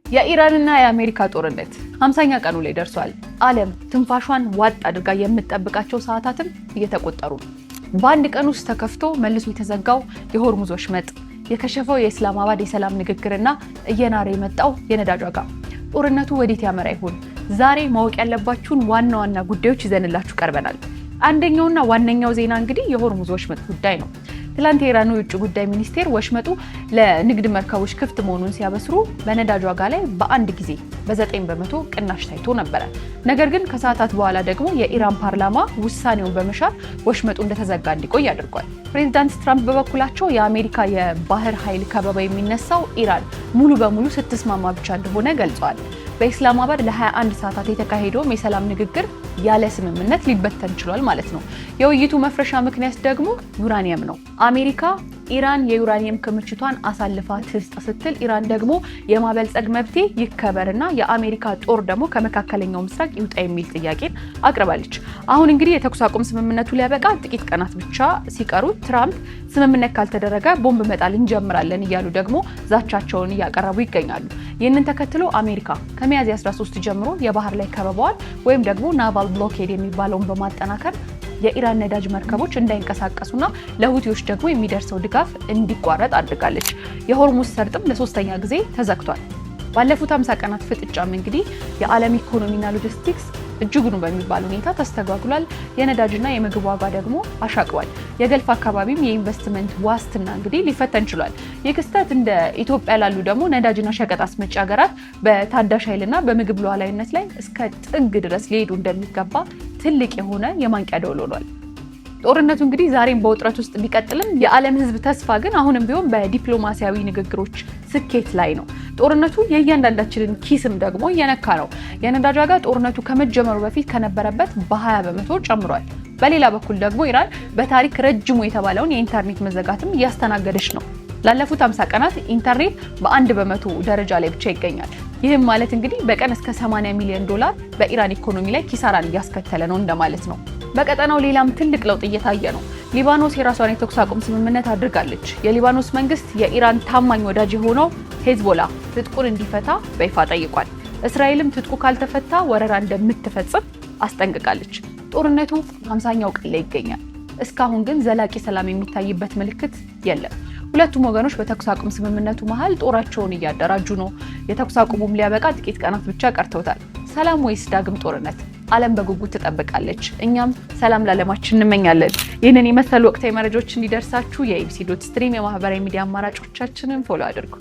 የኢራንና የአሜሪካ ጦርነት 50ኛ ቀኑ ላይ ደርሷል። ዓለም ትንፋሿን ዋጥ አድርጋ የምትጠብቃቸው ሰዓታትም እየተቆጠሩ ነው። በአንድ ቀን ውስጥ ተከፍቶ መልሶ የተዘጋው የሆርሙዝ ወሽመጥ፣ የከሸፈው የኢስላማባድ የሰላም ንግግርና እየናረ የመጣው የነዳጅ ዋጋ። ጦርነቱ ወዴት ያመራ ይሆን? ዛሬ ማወቅ ያለባችሁን ዋና ዋና ጉዳዮች ይዘንላችሁ ቀርበናል። አንደኛውና ዋነኛው ዜና እንግዲህ የሆርሙዝ ወሽመጥ ጉዳይ ነው። ትላንት የኢራኑ የውጭ ጉዳይ ሚኒስቴር ወሽመጡ ለንግድ መርከቦች ክፍት መሆኑን ሲያበስሩ በነዳጅ ዋጋ ላይ በአንድ ጊዜ በ9 በመቶ ቅናሽ ታይቶ ነበረ። ነገር ግን ከሰዓታት በኋላ ደግሞ የኢራን ፓርላማ ውሳኔውን በመሻር ወሽመጡ እንደተዘጋ እንዲቆይ አድርጓል። ፕሬዚዳንት ትራምፕ በበኩላቸው የአሜሪካ የባህር ኃይል ከበባ የሚነሳው ኢራን ሙሉ በሙሉ ስትስማማ ብቻ እንደሆነ ገልጸዋል። በኢስላማባድ ለ21 ሰዓታት የተካሄደው የሰላም ንግግር ያለ ስምምነት ሊበተን ችሏል ማለት ነው። የውይይቱ መፍረሻ ምክንያት ደግሞ ዩራኒየም ነው። አሜሪካ ኢራን የዩራኒየም ክምችቷን አሳልፋ ትስጥ ስትል፣ ኢራን ደግሞ የማበልጸግ መብቴ ይከበርና የአሜሪካ ጦር ደግሞ ከመካከለኛው ምስራቅ ይውጣ የሚል ጥያቄን አቅርባለች። አሁን እንግዲህ የተኩስ አቁም ስምምነቱ ሊያበቃ ጥቂት ቀናት ብቻ ሲቀሩ ትራምፕ ስምምነት ካልተደረገ ቦምብ መጣል እንጀምራለን እያሉ ደግሞ ዛቻቸውን እያቀረቡ ይገኛሉ። ይህንን ተከትሎ አሜሪካ ከሚያዝያ 13 ጀምሮ የባህር ላይ ከበባዋን ወይም ደግሞ ናቫል ብሎኬድ የሚባለውን በማጠናከር የኢራን ነዳጅ መርከቦች እንዳይንቀሳቀሱና ለሁቲዎች ደግሞ የሚደርሰው ድጋፍ እንዲቋረጥ አድርጋለች። የሆርሙዝ ሰርጥም ለሶስተኛ ጊዜ ተዘግቷል። ባለፉት 50 ቀናት ፍጥጫም እንግዲህ የዓለም ኢኮኖሚና ሎጂስቲክስ እጅጉን በሚባል ሁኔታ ተስተጓጉሏል። የነዳጅና የምግብ ዋጋ ደግሞ አሻቅቧል። የገልፍ አካባቢም የኢንቨስትመንት ዋስትና እንግዲህ ሊፈተን ችሏል። ይህ ክስተት እንደ ኢትዮጵያ ላሉ ደግሞ ነዳጅና ሸቀጥ አስመጪ ሀገራት በታዳሽ ኃይልና በምግብ ሉዓላዊነት ላይ እስከ ጥግ ድረስ ሊሄዱ እንደሚገባ ትልቅ የሆነ የማንቂያ ደወል ሆኗል። ጦርነቱ እንግዲህ ዛሬም በውጥረት ውስጥ ቢቀጥልም የዓለም ሕዝብ ተስፋ ግን አሁንም ቢሆን በዲፕሎማሲያዊ ንግግሮች ስኬት ላይ ነው። ጦርነቱ የእያንዳንዳችንን ኪስም ደግሞ እየነካ ነው። የነዳጅ ዋጋ ጦርነቱ ከመጀመሩ በፊት ከነበረበት በ20 በመቶ ጨምሯል። በሌላ በኩል ደግሞ ኢራን በታሪክ ረጅሙ የተባለውን የኢንተርኔት መዘጋትም እያስተናገደች ነው። ላለፉት 50 ቀናት ኢንተርኔት በ1 በመቶ ደረጃ ላይ ብቻ ይገኛል። ይህም ማለት እንግዲህ በቀን እስከ $80 ሚሊዮን በኢራን ኢኮኖሚ ላይ ኪሳራን እያስከተለ ነው እንደማለት ነው። በቀጠናው ሌላም ትልቅ ለውጥ እየታየ ነው። ሊባኖስ የራሷን የተኩስ አቁም ስምምነት አድርጋለች። የሊባኖስ መንግስት የኢራን ታማኝ ወዳጅ የሆነው ሄዝቦላ ትጥቁን እንዲፈታ በይፋ ጠይቋል። እስራኤልም ትጥቁ ካልተፈታ ወረራ እንደምትፈጽም አስጠንቅቃለች። ጦርነቱ 50ኛው ቀን ላይ ይገኛል። እስካሁን ግን ዘላቂ ሰላም የሚታይበት ምልክት የለም። ሁለቱም ወገኖች በተኩስ አቁም ስምምነቱ መሃል ጦራቸውን እያደራጁ ነው። የተኩስ አቁሙም ሊያበቃ ጥቂት ቀናት ብቻ ቀርተውታል። ሰላም ወይስ ዳግም ጦርነት? ዓለም በጉጉት ትጠብቃለች። እኛም ሰላም ለዓለማችን እንመኛለን። ይህንን የመሰሉ ወቅታዊ መረጃዎች እንዲደርሳችሁ የኢቢሲ.ስትሪም የማህበራዊ ሚዲያ አማራጮቻችንን ፎሎ አድርጉ።